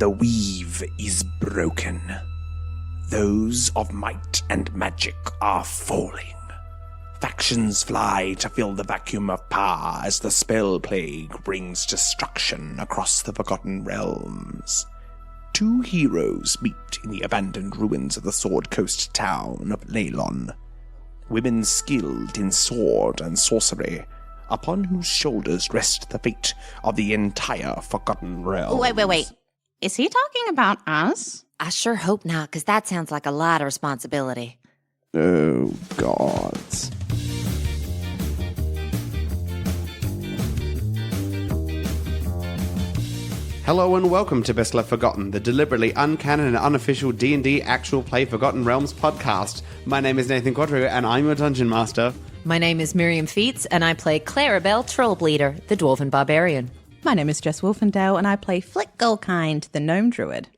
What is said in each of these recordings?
The weave is broken. Those of might and magic are falling. Factions fly to fill the vacuum of power as the spell plague brings destruction across the Forgotten Realms. Two heroes meet in the abandoned ruins of the Sword Coast town of Leylon. Women skilled in sword and sorcery, upon whose shoulders rest the fate of the entire Forgotten Realms. Wait. Is he talking about us? I sure hope not, because that sounds like a lot of responsibility. Oh, gods. Hello and welcome to Best Left Forgotten, the deliberately uncanon and unofficial D&D actual play Forgotten Realms podcast. My name is Nathan Quadru and I'm your Dungeon Master. My name is Miriam Feats, and I play Clarrybelle Trollbleeder, the Dwarven Barbarian. My name is Jess Wolfendale, and I play Flick Gullkind, the Gnome Druid.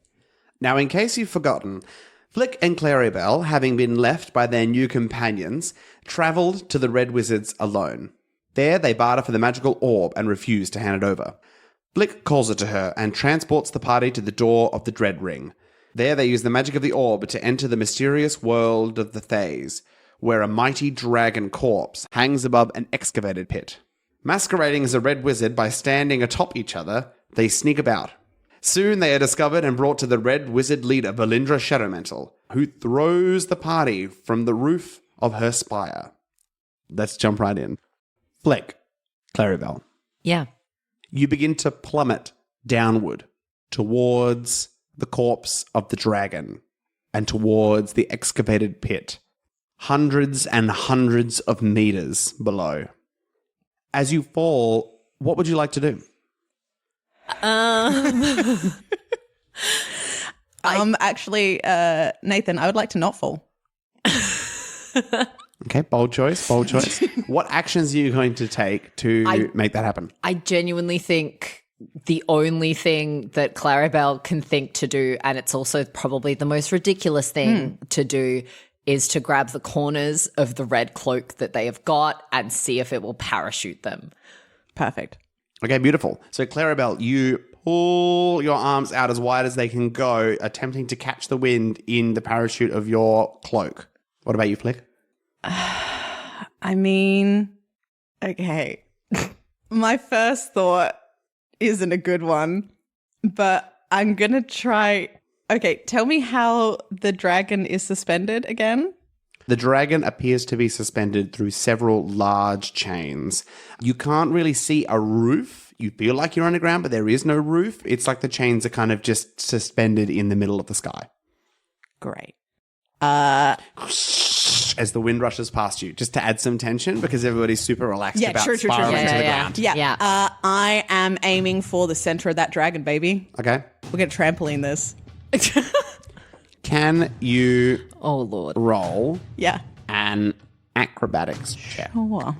Now, in case you've forgotten, Flick and Clarrybelle, having been left by their new companions, travelled to the Red Wizards alone. There, they barter for the magical orb and refuse to hand it over. Flick calls it to her and transports the party to the door of the Dread Ring. There, they use the magic of the orb to enter the mysterious world of the Thays, where a mighty dragon corpse hangs above an excavated pit. Masquerading as a red wizard by standing atop each other, they sneak about. Soon they are discovered and brought to the red wizard leader, Valindra Shadowmantle, who throws the party from the roof of her spire. Let's jump right in. Flick, Clarrybelle. Yeah. You begin to plummet downward towards the corpse of the dragon and towards the excavated pit, hundreds and hundreds of meters below. As you fall, what would you like to do? Actually, Nathan, I would like to not fall. Okay, bold choice. What actions are you going to take to make that happen? I genuinely think the only thing that Clarrybelle can think to do, and it's also probably the most ridiculous thing to do, is to grab the corners of the red cloak that they have got and see if it will parachute them. Perfect. Okay, beautiful. So, Clarrybelle, you pull your arms out as wide as they can go, attempting to catch the wind in the parachute of your cloak. What about you, Flick? I mean, okay. My first thought isn't a good one, but I'm going to try. Okay, tell me how the dragon is suspended again. The dragon appears to be suspended through several large chains. You can't really see a roof. You feel like you're underground, but there is no roof. It's like the chains are kind of just suspended in the middle of the sky. Great. As the wind rushes past you, just to add some tension because everybody's super relaxed about spiraling to the ground. Yeah. I am aiming for the center of that dragon, baby. Okay. We're going to trampoline this. Can you Lord. roll Yeah. an acrobatics check? Oh,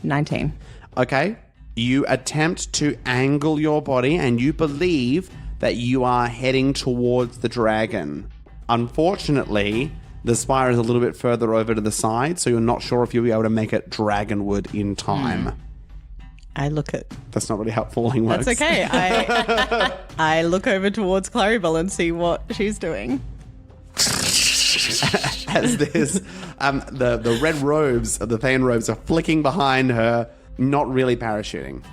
19. Okay. You attempt to angle your body and you believe that you are heading towards the dragon. Unfortunately, the spire is a little bit further over to the side, so you're not sure if you'll be able to make it dragonward in time. I look at... That's not really how falling works. That's okay. I look over towards Clarrybelle and see what she's doing. As this, the red robes, the Thayan robes, are flicking behind her, not really parachuting.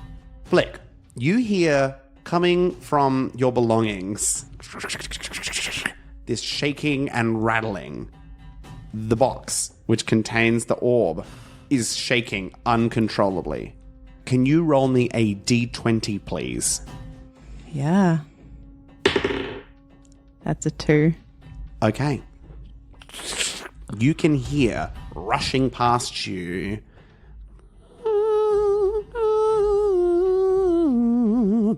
Flick, you hear coming from your belongings this shaking and rattling. The box, which contains the orb, is shaking uncontrollably. Can you roll me a d20, please? Yeah. That's a 2. Okay. You can hear rushing past you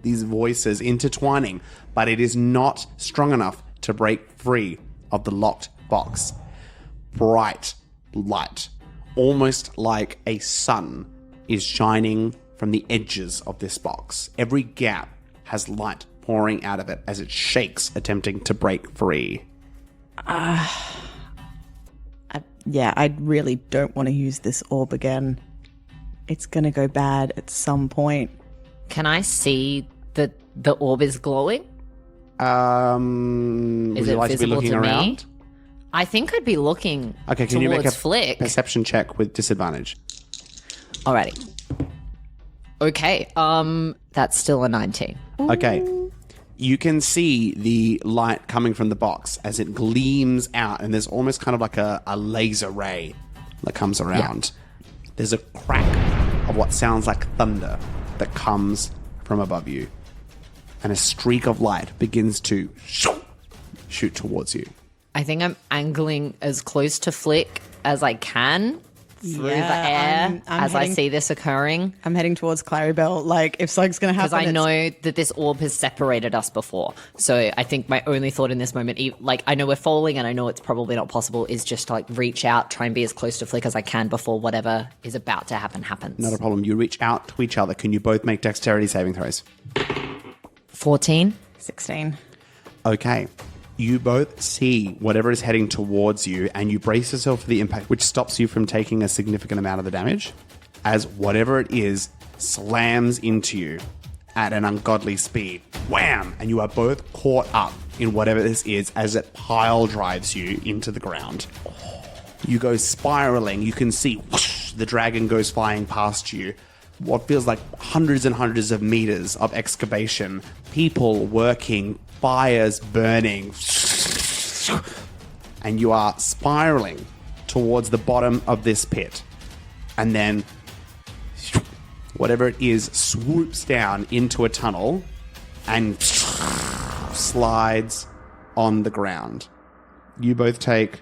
these voices intertwining, but it is not strong enough to break free of the locked box. Bright light, almost like a sun, is shining from the edges of this box. Every gap has light pouring out of it as it shakes, attempting to break free. Yeah, I really don't want to use this orb again. It's going to go bad at some point. Can I see the orb is glowing? Would Is you it like to be visible looking to me? around? I think I'd be looking Okay, can you make a towards Flick. perception check with disadvantage? Alrighty. Okay, that's still a 19. Okay. You can see the light coming from the box as it gleams out, and there's almost kind of like a laser ray that comes around. There's a crack of what sounds like thunder that comes from above you, and a streak of light begins to shoot towards you. I think I'm angling as close to Flick as I can through the air I'm as I heading- see this occurring. I'm heading towards Clarrybelle. Like, if something's going to happen, Because I know that this orb has separated us before. So I think my only thought in this moment, like I know we're falling and I know it's probably not possible, is just to like reach out, try and be as close to Flick as I can before whatever is about to happen happens. Not a problem. You reach out to each other. Can you both make dexterity saving throws? 14. 16. Okay. You both see whatever is heading towards you, and you brace yourself for the impact, which stops you from taking a significant amount of the damage, as whatever it is slams into you at an ungodly speed. Wham! And you are both caught up in whatever this is as it pile drives you into the ground. You go spiraling. You can see whoosh, the dragon goes flying past you. What feels like hundreds and hundreds of meters of excavation, people working, fires burning, and you are spiraling towards the bottom of this pit. And then whatever it is swoops down into a tunnel and slides on the ground. You both take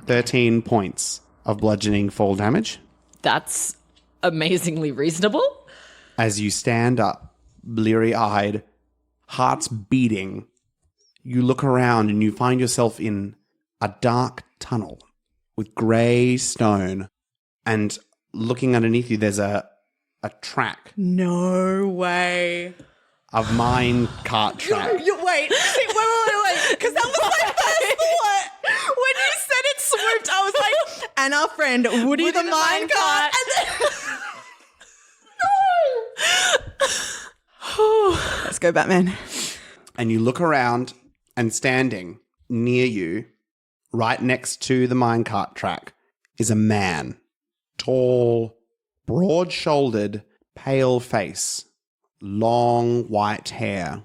13 points of bludgeoning fall damage. That's amazingly reasonable. As you stand up, bleary-eyed, hearts beating, you look around and you find yourself in a dark tunnel with grey stone, and looking underneath you there's a track, No way. a mine cart track. Wait. Wait. Because that was my first thought. When you said it swooped, I was like, and our friend Woody the minecart. No. Let's go, Batman. And you look around, and standing near you, right next to the minecart track, is a man. Tall, broad-shouldered, pale face, long white hair,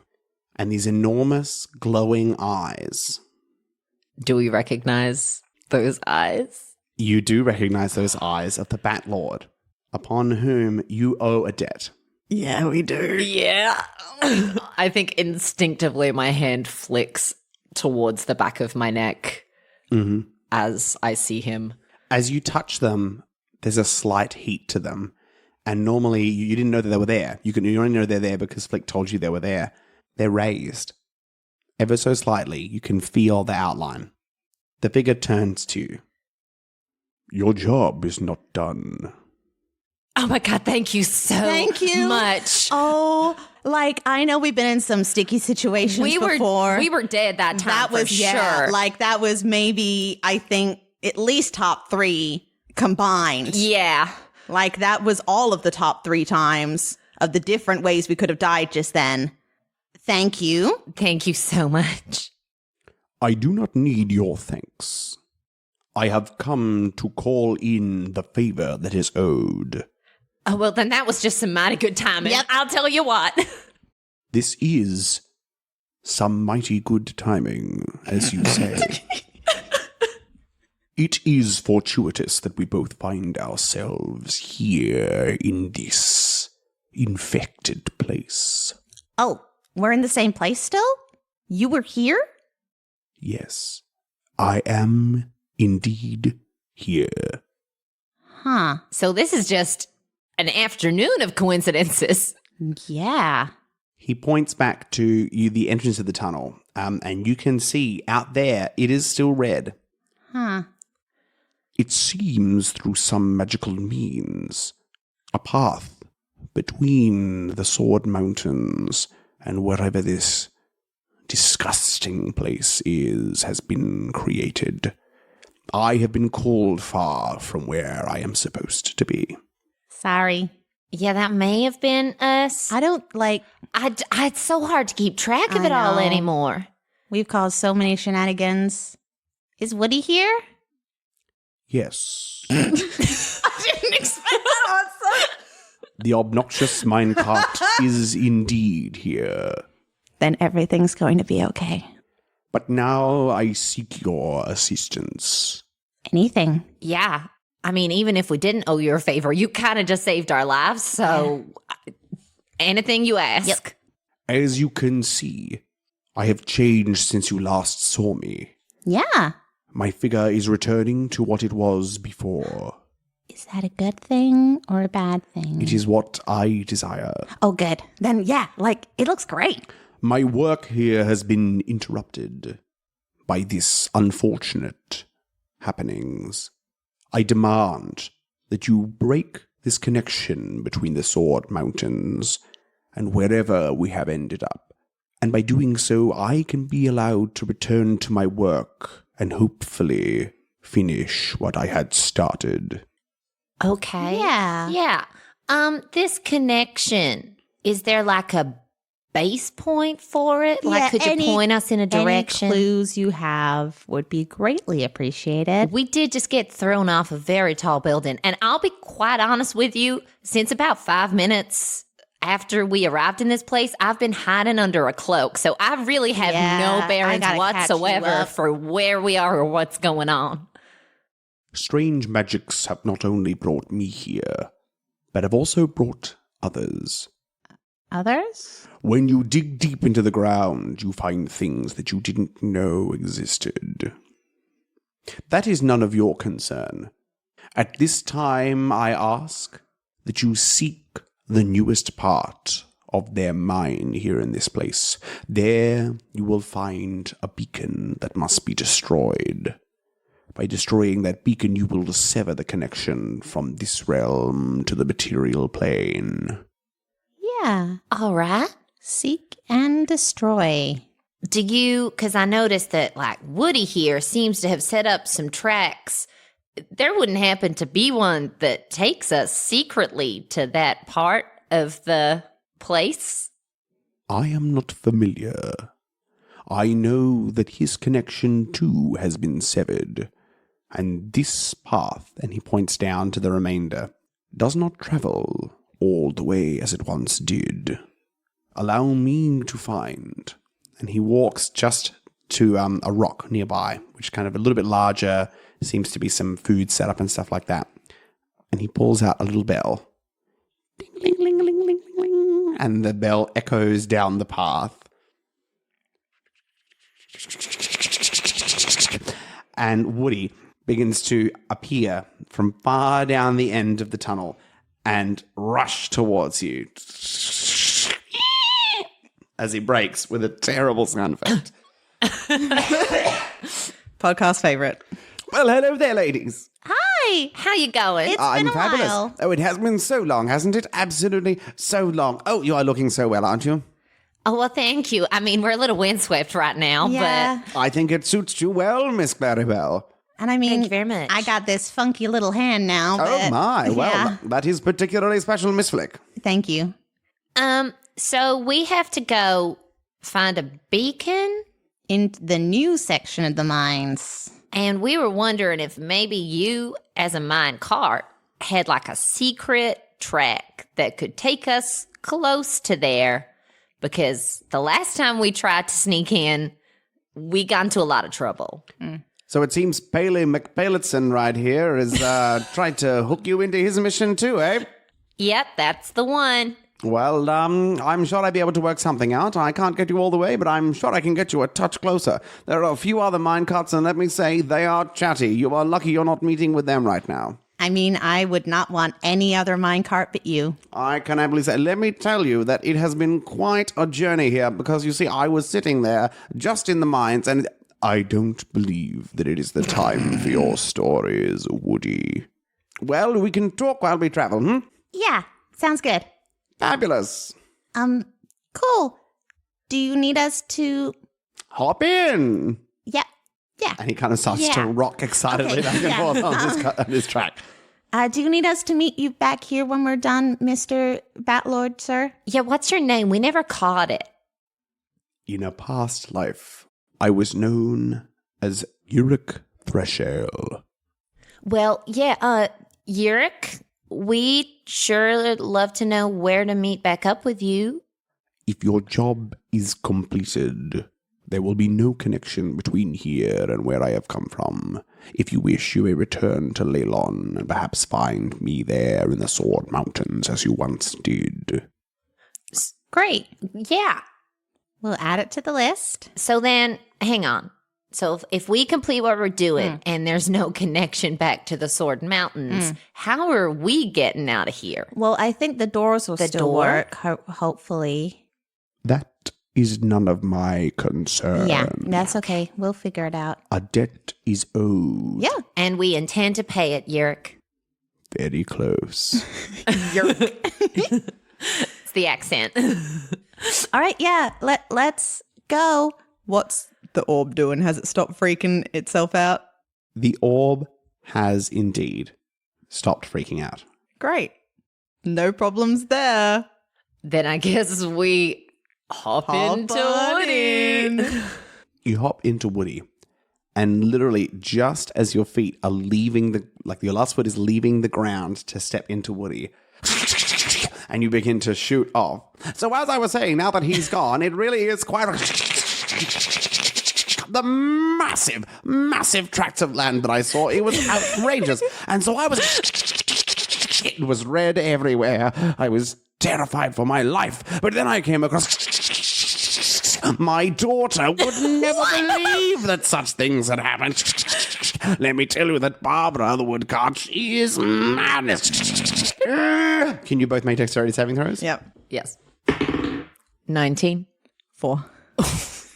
and these enormous glowing eyes. Do we recognize those eyes? You do recognize those eyes of the Bat Lord, upon whom you owe a debt. Yeah, we do. Yeah. I think instinctively my hand flicks towards the back of my neck as I see him. As you touch them, there's a slight heat to them. And normally you didn't know that they were there. You only know they're there because Flick told you they were there. They're raised. Ever so slightly, you can feel the outline. The figure turns to you. Your job is not done. Oh my God, thank you so Thank you. much. Oh, like, I know we've been in some sticky situations before. We were dead that time. That was, for sure. like, that was maybe, I think, at least top 3 combined. Yeah. Like, that was all of the top 3 times of the different ways we could have died just then. Thank you. Thank you so much. I do not need your thanks. I have come to call in the favor that is owed. Oh, well, then that was just some mighty good timing. Yep. I'll tell you what. This is some mighty good timing, as you say. It is fortuitous that we both find ourselves here in this infected place. Oh, we're in the same place still? You were here? Yes, I am indeed here. Huh. So this is just an afternoon of coincidences. Yeah. He points back to you, the entrance of the tunnel, and you can see out there it is still red. Huh. It seems through some magical means, a path between the Sword Mountains and wherever this disgusting place is has been created. I have been called far from where I am supposed to be. Sorry. Yeah, that may have been us. I don't like. It's so hard to keep track of I it all know. anymore. We've caused so many shenanigans. Is Woody here? Yes. I didn't expect that answer. The obnoxious minecart is indeed here. Then everything's going to be okay. But now I seek your assistance. Anything. Yeah. I mean, even if we didn't owe you a favor, you kind of just saved our lives. So anything you ask. Yep. As you can see, I have changed since you last saw me. Yeah. My figure is returning to what it was before. Is that a good thing or a bad thing? It is what I desire. Oh, good. Then, yeah, like, it looks great. My work here has been interrupted by this unfortunate happenings. I demand that you break this connection between the Sword Mountains and wherever we have ended up. And by doing so, I can be allowed to return to my work and hopefully finish what I had started. Okay. Yeah. Yeah. This connection, is there like a base point for it? Yeah, Like, could you point us in a direction? Any clues you have would be greatly appreciated. We did just get thrown off a very tall building. And I'll be quite honest with you, since about 5 minutes after we arrived in this place, I've been hiding under a cloak. So I really have Yeah, no I bearings gotta catch you whatsoever up. for where we are or what's going on. Strange magics have not only brought me here, but have also brought others. Others? When you dig deep into the ground, you find things that you didn't know existed. That is none of your concern. At this time, I ask that you seek the newest part of their mine here in this place. There you will find a beacon that must be destroyed. By destroying that beacon, you will sever the connection from this realm to the material plane. Yeah. All right. Seek and destroy. Do you, because I noticed that like Woody here seems to have set up some tracks. There wouldn't happen to be one that takes us secretly to that part of the place? I am not familiar. I know that his connection too has been severed, and this path, and he points down to the remainder, does not travel all the way as it once did. Allow me to find. And he walks just to a rock nearby, which is kind of a little bit larger, seems to be some food set up and stuff like that. And he pulls out a little bell. Ding, ling, ling, ling, ling, ling, and the bell echoes down the path. And Woody begins to appear from far down the end of the tunnel and rush towards you as he breaks with a terrible sound effect. Podcast favorite. Well, hello there, ladies. Hi. How you going? It's I'm been a fabulous. while. Oh, it has been so long, hasn't it? Absolutely so long. Oh, you are looking so well, aren't you? Oh, well, thank you. I mean, we're a little windswept right now, Yeah. I think it suits you well, Miss Clarrybelle. And I mean, Thank you very much. I got this funky little hand now. Oh, But, my. Well, yeah. that is particularly special, Miss Flick. Thank you. but so we have to go find a beacon, In the new section of the mines. and we were wondering if maybe you, as a mine cart, had like a secret track that could take us close to there, because the last time we tried to sneak in, we got into a lot of trouble. So it seems Paley McPalitson right here is trying to hook you into his mission too, eh? Yep, that's the one. Well, I'm sure I'd be able to work something out. I can't get you all the way, but I'm sure I can get you a touch closer. There are a few other minecarts, and let me say, they are chatty. You are lucky you're not meeting with them right now. I mean, I would not want any other minecart but you. I can happily say, let me tell you that it has been quite a journey here, because you see, I was sitting there just in the mines, and I don't believe that it is the time for your stories, Woody. Well, we can talk while we travel, hmm? Yeah, sounds good. Fabulous. Cool. Do you need us to... Hop in. Yeah. And he kind of starts Yeah. to rock excitedly Okay, back and yeah. forth on his track. Do you need us to meet you back here when we're done, Mr. Batlord, sir? Yeah, what's your name? We never caught it. In a past life, I was known as Uric Threshold. Well, yeah, Yurik, we'd sure love to know where to meet back up with you. If your job is completed, there will be no connection between here and where I have come from. If you wish, you may return to Leylon and perhaps find me there in the Sword Mountains as you once did. Great. Yeah. We'll add it to the list. So then, hang on. So if we complete what we're doing and there's no connection back to the Sword Mountains, how are we getting out of here? Well, I think the doors will still door? work, hopefully. That is none of my concern. Yeah, that's okay. We'll figure it out. A debt is owed. Yeah. And we intend to pay it, Yurik. Very close. It's the accent. All right, yeah. Let's go. What's the orb doing? Has it stopped freaking itself out? The orb has indeed stopped freaking out. Great. No problems there. Then I guess we hop into on Woody. in. You hop into Woody, and literally just as your feet are leaving your last foot is leaving the ground to step into Woody, and you begin to shoot off. So as I was saying, now that he's gone, it really is quite the massive, massive tracts of land that I saw. It was outrageous. And so it was red everywhere. I was terrified for my life. But then I came across my daughter would never believe that such things had happened. Let me tell you that Barbara the woodcart, she is madness. Can you both make dexterity saving throws? Yep. Yes. 19. 4.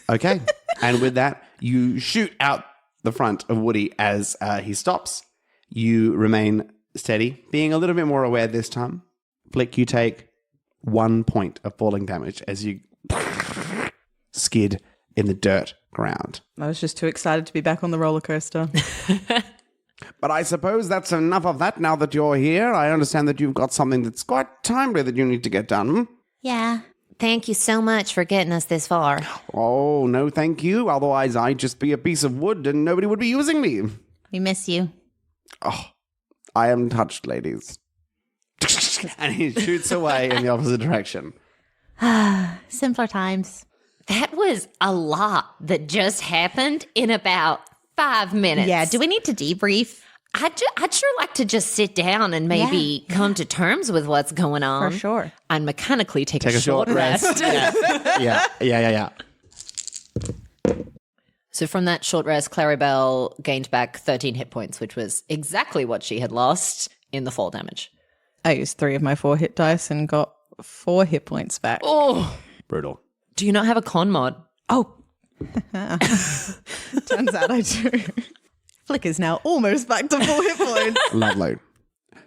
Okay. And with that, you shoot out the front of Woody as he stops. You remain steady, being a little bit more aware this time. Flick, you take 1 point of falling damage as you skid in the dirt ground. I was just too excited to be back on the roller coaster. But I suppose that's enough of that now that you're here. I understand that you've got something that's quite timely that you need to get done. Yeah. Thank you so much for getting us this far. Oh, no thank you. Otherwise, I'd just be a piece of wood and nobody would be using me. We miss you. Oh, I am touched, ladies. And he shoots away in the opposite direction. Simpler times. That was a lot that just happened in about 5 minutes. Yeah. Do we need to debrief? I'd sure like to just sit down and maybe come to terms with what's going on. For sure. And mechanically take Take a short rest. Yeah. So from that short rest, Clarrybelle gained back 13 hit points, which was exactly what she had lost in the fall damage. I used 3 of my 4 hit dice and got 4 hit points back. Oh, Brutal. do you not have a con mod? Oh. Turns out I do. Flick is now almost back to full hit points. Lovely.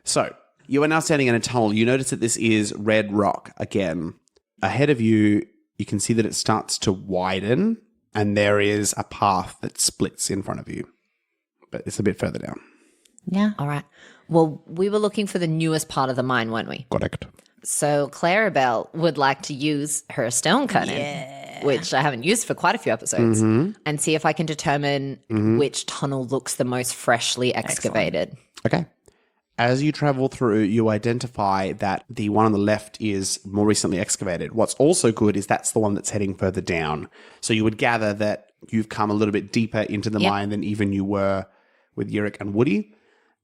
So, you are now standing in a tunnel. You notice that this is red rock again. Ahead of you, you can see that it starts to widen, and there is a path that splits in front of you. But it's a bit further down. Yeah. All right. Well, we were looking for the newest part of the mine, weren't we? Correct. So Clarrybelle would like to use her stone cutting, which I haven't used for quite a few episodes, and see if I can determine which tunnel looks the most freshly excavated. Okay. As you travel through, you identify that the one on the left is more recently excavated. What's also good is that's the one that's heading further down. So you would gather that you've come a little bit deeper into the mine than even you were with Yurik and Woody.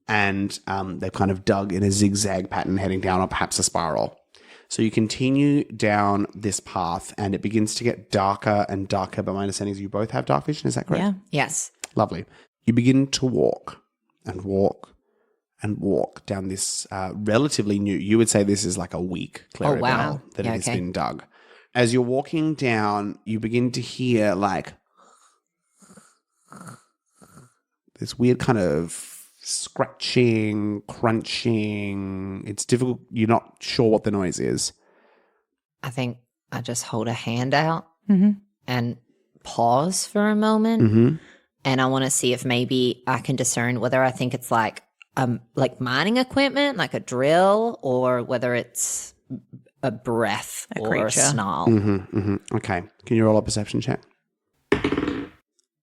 And they've kind of dug in a zigzag pattern heading down, or perhaps a spiral. So you continue down this path, and it begins to get darker and darker. But my understanding is you both have dark vision. Is that correct? Yeah. Yes. Lovely. You begin to walk and walk and walk down this relatively new, you would say this is like a week, Clarrybelle, wow. that Yeah, it has okay. been dug. As you're walking down, you begin to hear like this weird kind of scratching, crunching. It's difficult. You're not sure what the noise is. I think I just hold a hand out Mm-hmm. and pause for a moment. Mm-hmm. And I want to see if maybe I can discern whether I think it's like like mining equipment, like a drill, or whether it's a breath or creature. a snarl. Okay. Can you roll a perception check?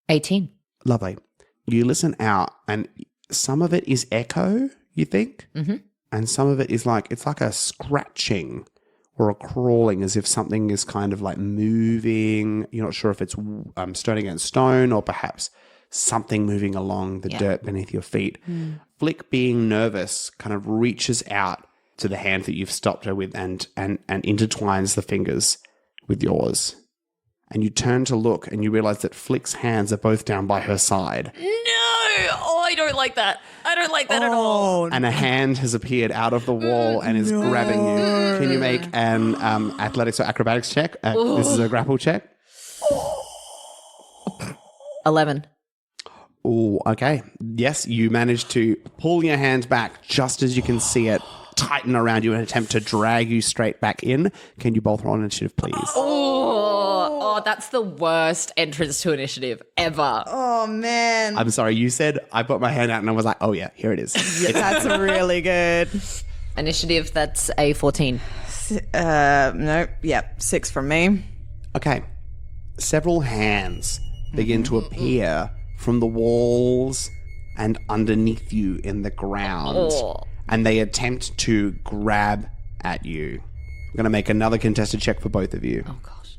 18. Lovely. You listen out, and some of it is echo, you think? Mm-hmm. And some of it is it's like a scratching or a crawling, as if something is kind of like moving. You're not sure if it's stone against stone or perhaps something moving along the dirt beneath your feet. Flick, being nervous, kind of reaches out to the hand that you've stopped her with and intertwines the fingers with yours. And you turn to look and you realize that Flick's hands are both down by her side. No! Oh, I don't like that. I don't like that at all. And a hand has appeared out of the wall and is grabbing you. Can you make an athletics or acrobatics check? This is a grapple check. 11. Oh, okay. Yes, you manage to pull your hand back just as you can see it tighten around you and attempt to drag you straight back in. Can you both roll initiative, please? Oh, that's the worst entrance to initiative ever. Oh, man. I'm sorry, you said I put my hand out and I was like, oh yeah, here it is. That's really good. Initiative, that's a 14. No. Yep. 6 from me. Okay. Several hands begin to appear from the walls and underneath you in the ground. And they attempt to grab at you. I'm going to make another contested check for both of you. Oh, gosh.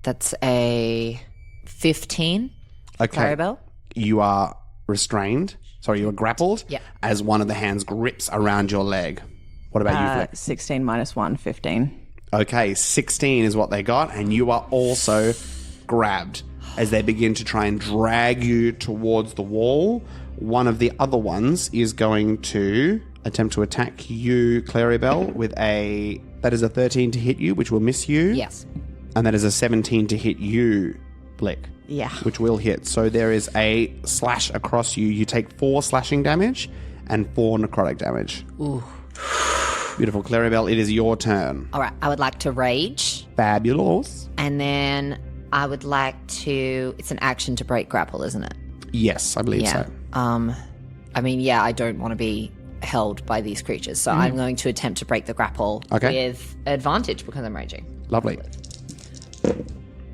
That's a 15. Okay. Clarrybelle? You are restrained. Sorry, you are grappled. Yeah. As one of the hands grips around your leg. What about you, Flick? 16 minus 1, 15. Okay, 16 is what they got, and you are also grabbed as they begin to try and drag you towards the wall. One of the other ones is going to attempt to attack you, Clarrybelle, with that is a 13 to hit you, which will miss you. Yes. And that is a 17 to hit you, Blick. Yeah. Which will hit. So there is a slash across you. You take 4 slashing damage and 4 necrotic damage. Ooh. Beautiful. Clarrybelle, it is your turn. All right, I would like to rage. Fabulous. And then I would like to... It's an action to break grapple, isn't it? Yes, I believe so. I mean, yeah, I don't want to be held by these creatures, so I'm going to attempt to break the grapple with advantage because I'm raging. Lovely.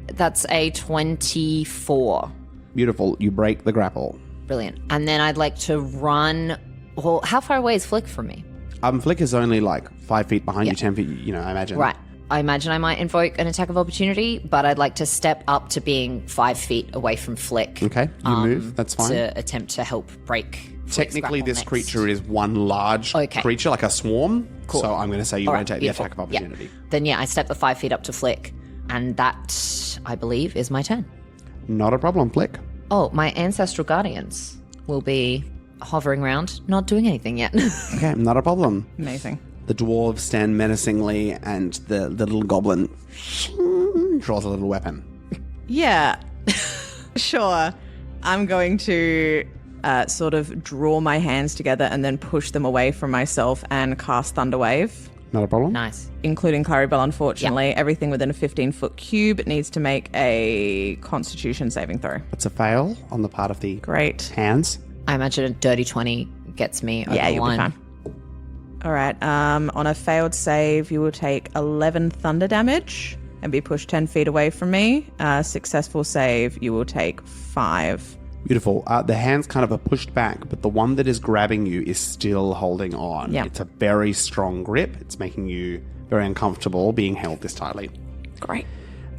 That's a 24. Beautiful. You break the grapple. Brilliant. And then I'd like to run... Well, how far away is Flick from me? Flick is only 5 feet behind you, 10 feet, I imagine. Right. I imagine I might invoke an attack of opportunity, but I'd like to step up to being 5 feet away from Flick. Okay, you move. That's fine. To attempt to help break Flick's Technically, grapple this next. creature is one large creature, like a swarm. Cool. So I'm going to say you All won't right, take beautiful. the attack of opportunity. Yeah. Then, I step the 5 feet up to Flick, and that, I believe, is my turn. Not a problem, Flick. Oh, my ancestral guardians will be hovering around, not doing anything yet. Okay, not a problem. Amazing. The dwarves stand menacingly, and the little goblin draws a little weapon. Yeah. Sure. I'm going to sort of draw my hands together and then push them away from myself and cast Thunderwave, Not a problem. Nice. including Clarrybelle, unfortunately. Everything within a 15-foot cube needs to make a Constitution saving throw. It's a fail on the part of the Great. hands. I imagine a dirty 20 gets me over Yeah, the you'll be line. fine. All right. On a failed save, you will take 11 thunder damage and be pushed 10 feet away from me. Successful save, you will take 5. Beautiful. The hands kind of are pushed back, but the one that is grabbing you is still holding on. Yeah. It's a very strong grip. It's making you very uncomfortable being held this tightly. Great.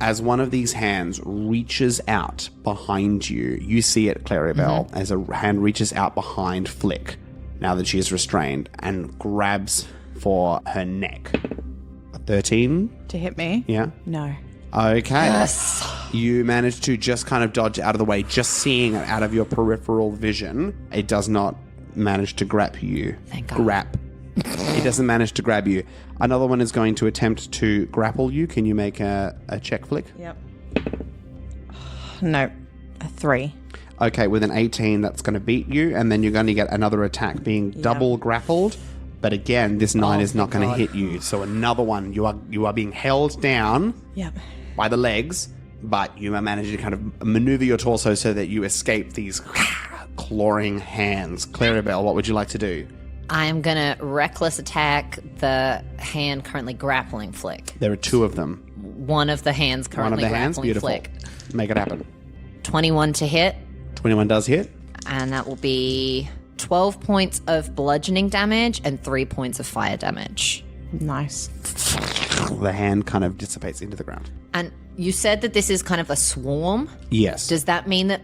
As one of these hands reaches out behind you, you see it, Clarrybelle, as a hand reaches out behind Flick, now that she is restrained, and grabs for her neck. A 13? To hit me? Yeah. No. Okay. Yes. You manage to just kind of dodge out of the way, just seeing it out of your peripheral vision. It does not manage to grab you. Thank God. Grab. It doesn't manage to grab you. Another one is going to attempt to grapple you. Can you make a check, Flick? Yep. No. A 3. Okay, with an 18, that's going to beat you, and then you're going to get another attack being double grappled. But again, this 9 is not going to hit you. So another one, you are being held down Yep. by the legs, but you are managing to kind of maneuver your torso so that you escape these clawing hands. Clarrybelle, what would you like to do? I am going to reckless attack the hand currently grappling Flick. There are 2 of them. One of the hands One of currently the hands, grappling beautiful. Flick. Make it happen. 21 to hit, 21 does hit. and that will be 12 points of bludgeoning damage and 3 points of fire damage. Nice. The hand kind of dissipates into the ground. And you said that this is kind of a swarm. Yes. Does that mean that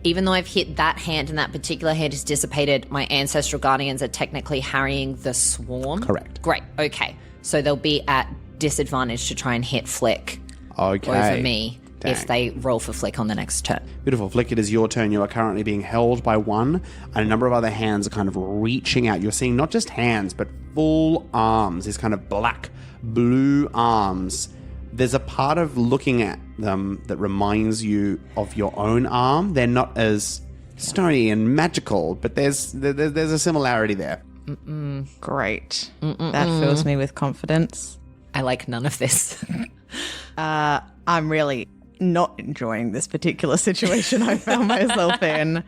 even though I've hit that hand and that particular hand is dissipated, my ancestral guardians are technically harrying the swarm? Correct. Great. Okay. So they'll be at disadvantage to try and hit Flick Okay. over me if Dang. they roll for Flick on the next turn. Beautiful. Flick, it is your turn. You are currently being held by one, and a number of other hands are kind of reaching out. You're seeing not just hands, but full arms, these kind of black, blue arms. There's a part of looking at them that reminds you of your own arm. They're not as stony and magical, but there's a similarity there. Great. That fills me with confidence. I like none of this. I'm really not enjoying this particular situation I found myself in.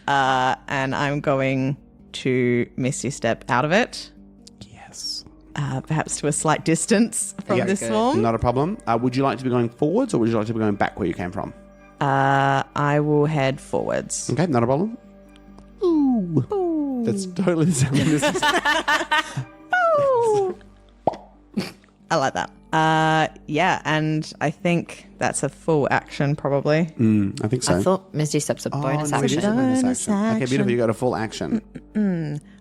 And I'm going to Misty Step out of it. Yes. Perhaps to a slight distance from this swarm. Not a problem. Would you like to be going forwards, or would you like to be going back where you came from? I will head forwards. Okay, not a problem. Ooh. That's totally the sound of this. I like that. Yeah, and I think that's a full action probably. I think so. I thought Misty Step's a bonus no, it is a action. bonus action. Okay, beautiful. You got a full action.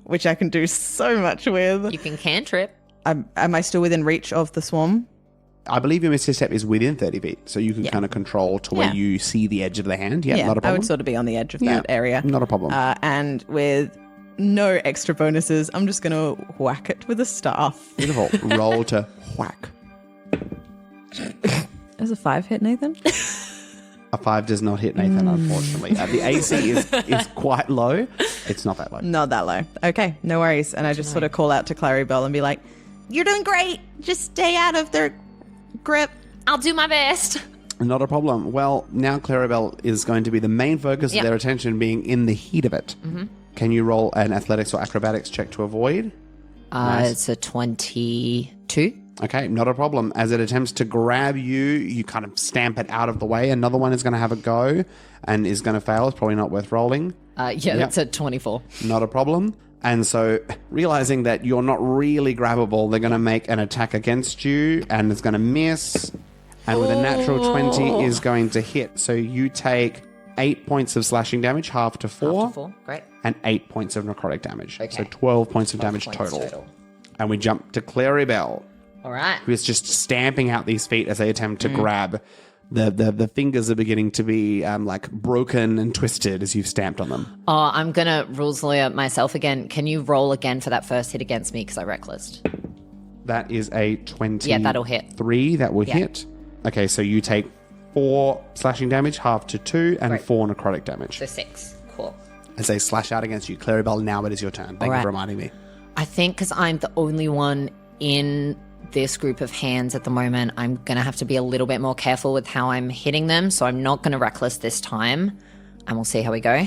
Which I can do so much with. You can cantrip. Am I still within reach of the swarm? I believe your Misty Step is within 30 feet, so you can kind of control to where Yeah. you see the edge of the hand. Yeah, not a I problem. would sort of be on the edge of that area. Not a problem. And with no extra bonuses, I'm just going to whack it with a staff. Beautiful. Roll to whack. Does a 5 hit, Nathan? A 5 does not hit Nathan, unfortunately. The AC is quite low. It's not that low. Not that low. Okay, no worries. And I just sort of call out to Clarrybelle and be like, You're doing great. Just stay out of their grip. I'll do my best. Not a problem. Well, now Clarrybelle is going to be the main focus of their attention being in the heat of it. Can you roll an athletics or acrobatics check to avoid? Nice. It's a 22. Okay, not a problem. As it attempts to grab you, you kind of stamp it out of the way. Another one is going to have a go and is going to fail. It's probably not worth rolling. That's a 24. Not a problem. And so, realizing that you're not really grabbable, they're going to make an attack against you, and it's going to miss. And with a natural 20 is going to hit. So you take 8 points of slashing damage, half to 4. Half to 4, great. And 8 points of necrotic damage. Okay. So 12 points of damage 12 total. points total. And we jump to Clarrybelle, All right. who is just stamping out these feet as they attempt to grab. The fingers are beginning to be like broken and twisted as you've stamped on them. Oh, I'm going to rules lawyer myself again. Can you roll again for that first hit against me because I recklessed? That is a 20. Yeah, that'll hit. 3 that will hit. Okay, so you take 4 slashing damage, half to 2, and 4 necrotic damage. So 6. Cool. As they slash out against you. Clarrybelle, now it is your turn. Thank you right. for reminding me. I think because I'm the only one in this group of hands at the moment, I'm going to have to be a little bit more careful with how I'm hitting them. So I'm not going to reckless this time. And we'll see how we go.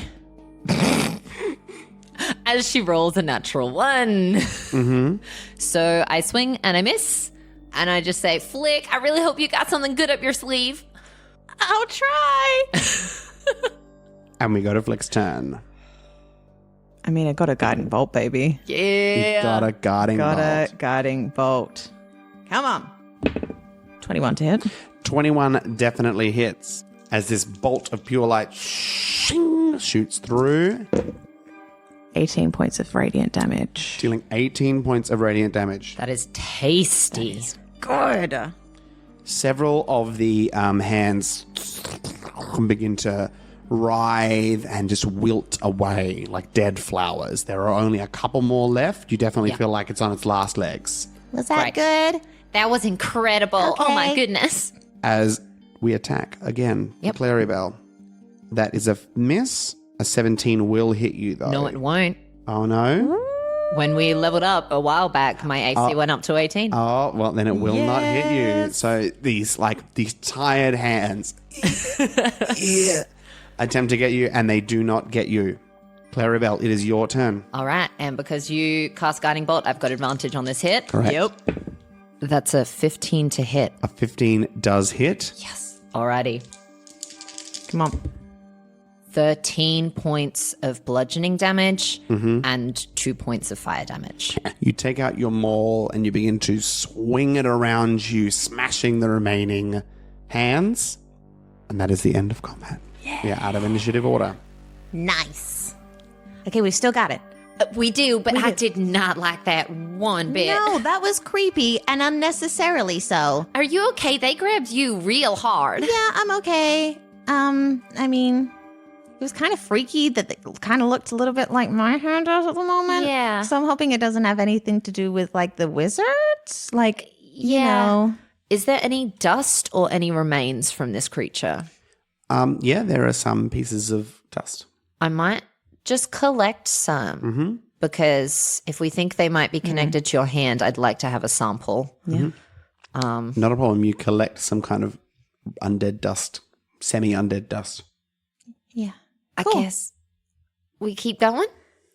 As she rolls a natural 1. So I swing and I miss. And I just say, Flick, I really hope you got something good up your sleeve. I'll try. And we go to Flick's turn. I mean, I got a guiding bolt, baby. Yeah. You got a guarding Got bolt. a guiding bolt. Come on. 21 to hit. 21 definitely hits as this bolt of pure light shoots through, 18 points of radiant damage. dealing 18 points of radiant damage. That is tasty. Good. Several of the hands begin to writhe and just wilt away like dead flowers. There are only a couple more left. You definitely feel like it's on its last legs. Was that Right. good? That was incredible. Oh my Okay. goodness. As we attack again, Clarrybelle. That is a miss. A 17 will hit you though. No, it won't. Oh no. When we leveled up a while back, my AC went up to 18. Oh, well, then it will not hit you. So these tired hands attempt to get you, and they do not get you. Clarrybelle, it is your turn. All right. And because you cast Guiding Bolt, I've got advantage on this hit. Correct. Yep. That's a 15 to hit. A 15 does hit. Yes. Alrighty. Come on. 13 points of bludgeoning damage and 2 points of fire damage. You take out your maul and you begin to swing it around you, smashing the remaining hands. And that is the end of combat. Yeah. We are out of initiative order. Nice. Okay, we've still got it. We do, but I did not like that one bit. No, that was creepy and unnecessarily so. Are you okay? They grabbed you real hard. Yeah, I'm okay. I mean, it was kind of freaky that it kind of looked a little bit like my hand does at the moment. Yeah. So I'm hoping it doesn't have anything to do with like the wizards. Like, you Yeah. know. Is there any dust or any remains from this creature? Yeah, there are some pieces of dust. I might just collect some because if we think they might be connected to your hand, I'd like to have a sample. Yeah. Not a problem. You collect some kind of undead dust, semi-undead dust. Yeah. I Cool. guess we keep going.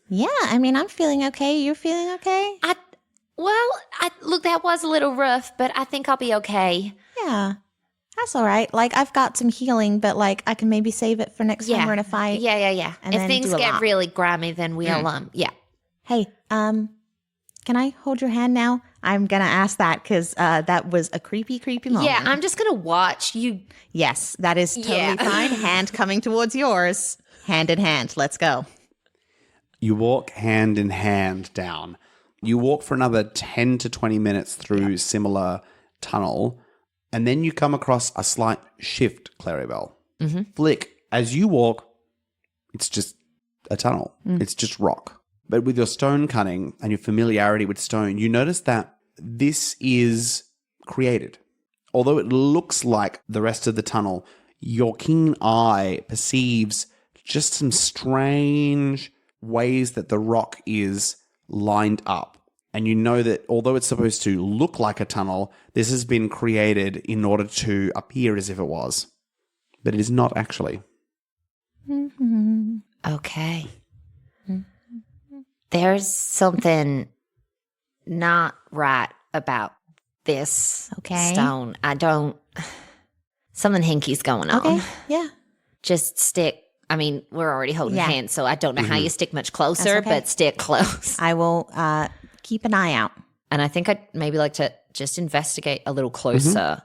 Yeah, I mean, I'm feeling okay. You're feeling okay? Look, that was a little rough, but I think I'll be okay. Yeah. That's all right. Like, I've got some healing, but like, I can maybe save it for next time we're in a fight. Yeah. And If then things do a get lot. really grimy, then we'll yeah. Hey, can I hold your hand now? I'm gonna ask that because that was a creepy moment. Yeah, I'm just gonna watch you. Yes, that is totally Yeah. fine. Hand coming towards yours. Hand in hand. Let's go. You walk hand in hand down. You walk for another 10 to 20 minutes through similar tunnel, and then you come across a slight shift, Clarrybelle. Flick, as you walk, it's just a tunnel. It's just rock. But with your stone cutting and your familiarity with stone, you notice that this is created. Although it looks like the rest of the tunnel, your keen eye perceives just some strange ways that the rock is lined up. And you know that although it's supposed to look like a tunnel, this has been created in order to appear as if it was. But it is not actually. Okay. There's something not right about this Okay. stone. Something hinky's going on. Okay. Yeah. Just stick. I mean, we're already holding Yeah. hands, so I don't know how you stick much closer, That's okay. but stick close. I will keep an eye out. And I think I'd maybe like to just investigate a little closer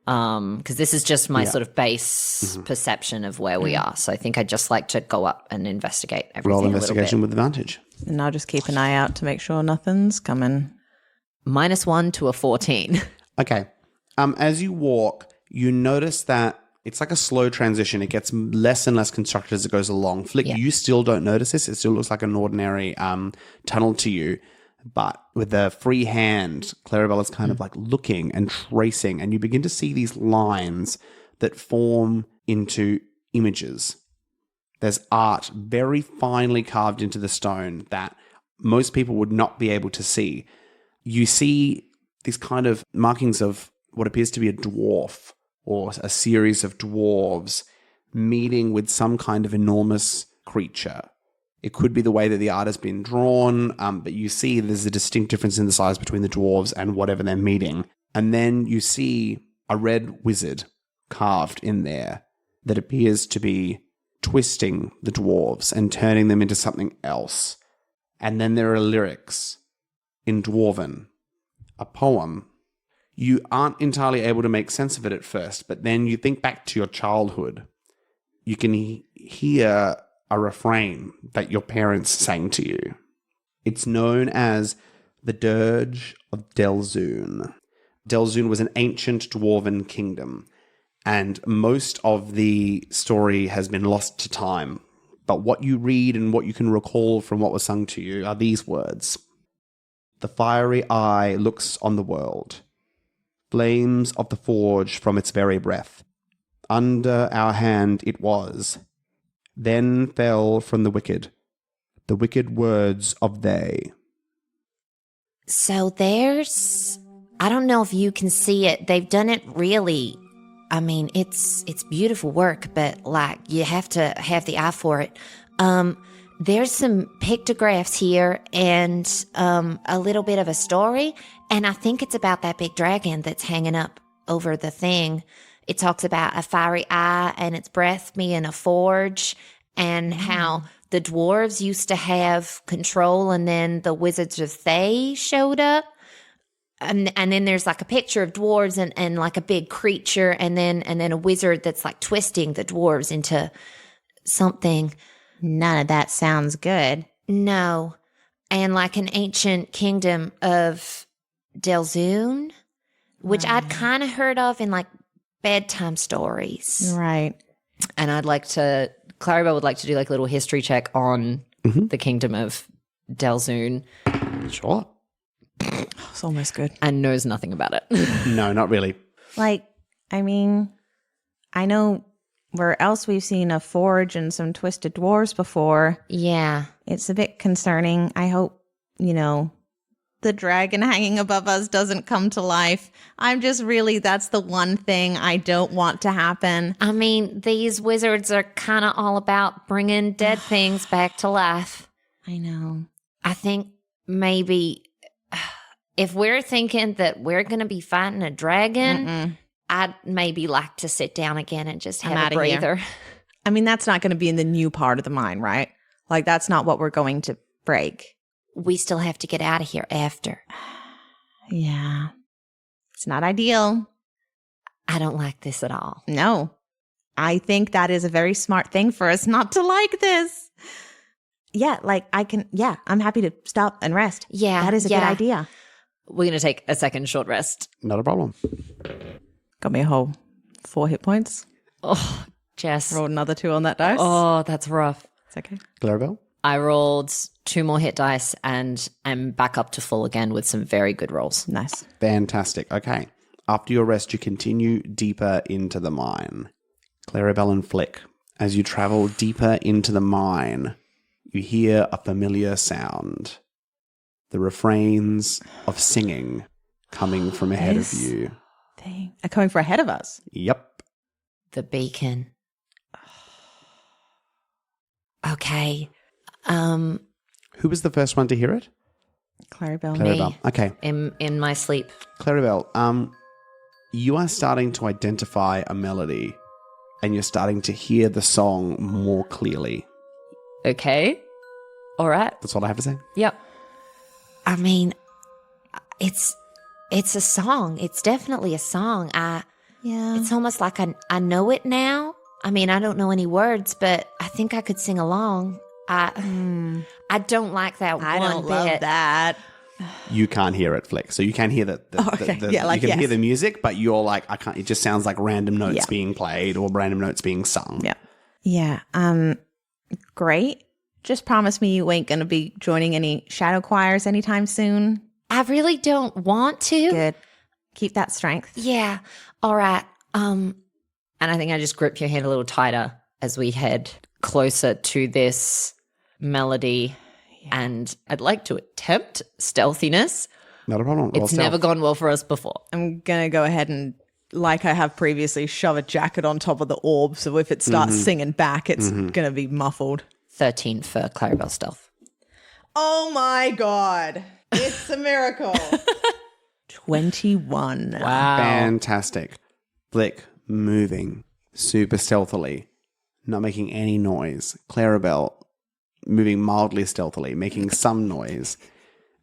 because this is just my sort of base perception of where we are. So I think I'd just like to go up and investigate everything Roll a little investigation with advantage. And I'll just keep an eye out to make sure nothing's coming. bit. -1 to a 14. Okay. As you walk, you notice that it's like a slow transition. It gets less and less constructed as it goes along. Flick, you still don't notice this. It still looks like an ordinary tunnel to you. But with a free hand, Clarrybelle is kind of like looking and tracing, and you begin to see these lines that form into images. There's art very finely carved into the stone that most people would not be able to see. You see these kind of markings of what appears to be a dwarf or a series of dwarves meeting with some kind of enormous creature. It could be the way that the art has been drawn, but you see there's a distinct difference in the size between the dwarves and whatever they're meeting. And then you see a red wizard carved in there that appears to be twisting the dwarves and turning them into something else. And then there are lyrics in Dwarven, a poem. You aren't entirely able to make sense of it at first, but then you think back to your childhood. You can hear a refrain that your parents sang to you. It's known as the Dirge of Delzoun. Delzoun was an ancient dwarven kingdom, and most of the story has been lost to time. But what you read and what you can recall from what was sung to you are these words. The fiery eye looks on the world, flames of the forge from its very breath. Under our hand it was, then fell from the wicked words of they. So I don't know if you can see it. They've done it really. I mean, it's beautiful work, but like you have to have the eye for it. there's some pictographs here and a little bit of a story. And I think it's about that big dragon that's hanging up over the thing. It talks about a fiery eye and its breath being a forge, and how the dwarves used to have control, and then the wizards of Thay showed up. And then there's like a picture of dwarves and like a big creature, and then a wizard that's like twisting the dwarves into something. None of that sounds good. No. And like an ancient kingdom of Delzoun, which I'd kind of heard of in like bedtime stories. Right. And Clarrybelle would like to do like a little history check on the kingdom of Delzoun Sure. It's almost good. and knows nothing about it. No, not really. Like, I mean, I know where else we've seen a forge and some twisted dwarves before. Yeah. It's a bit concerning. I hope, the dragon hanging above us doesn't come to life. I'm just really, that's the one thing I don't want to happen. I mean, these wizards are kind of all about bringing dead things back to life. I know. I think maybe if we're thinking that we're going to be fighting a dragon, I'd maybe like to sit down again and just I'm have a outta here. breather. I mean, that's not going to be in the new part of the mine, right? Like, that's not what we're going to break. We still have to get out of here after. Yeah. It's not ideal. I don't like this at all. No. I think that is a very smart thing for us not to like this. Yeah, I'm happy to stop and rest. Yeah, That is a good idea. We're going to take a second short rest. Not a problem. Got me a whole 4 hit points. Oh, Jess. Rolled another 2 on that dice. Oh, that's rough. It's okay. Clarrybelle? I rolled 2 more hit dice and I'm back up to full again with some very good rolls. Nice. Fantastic. Okay. After your rest, you continue deeper into the mine. Clarrybelle and Flick, as you travel deeper into the mine, you hear a familiar sound. The refrains of singing coming from ahead of you. They're coming for ahead of us. Yep. The beacon. Okay. Who was the first one to hear it? Clarrybelle. Clarrybelle. Okay. In my sleep. Clarrybelle, you are starting to identify a melody and you're starting to hear the song more clearly. Okay. All right. That's all I have to say. Yep. I mean, it's a song. It's definitely a song. Yeah. It's almost like I know it now. I mean, I don't know any words, but I think I could sing along. I don't like that I one don't bit. love that. You can't hear it, Flick. So you can hear the Yeah, like, you can hear yes. the music, but you're like, I can't. It just sounds like random notes being played or random notes being sung. Yeah. Yeah. Great. Just promise me you ain't going to be joining any shadow choirs anytime soon. I really don't want to. Good. Keep that strength. Yeah. All right. And I think I just grip your hand a little tighter as we head closer to this melody. And I'd like to attempt stealthiness. Not a problem. Roll It's stealth. never gone well for us before. I'm going to go ahead and, like I have previously, shove a jacket on top of the orb. So if it starts singing back, it's going to be muffled. 13 for Clarrybelle stealth. Oh my God. It's a miracle. 21. Wow. Fantastic. Flick moving super stealthily, not making any noise. Clarrybelle moving mildly stealthily, making some noise.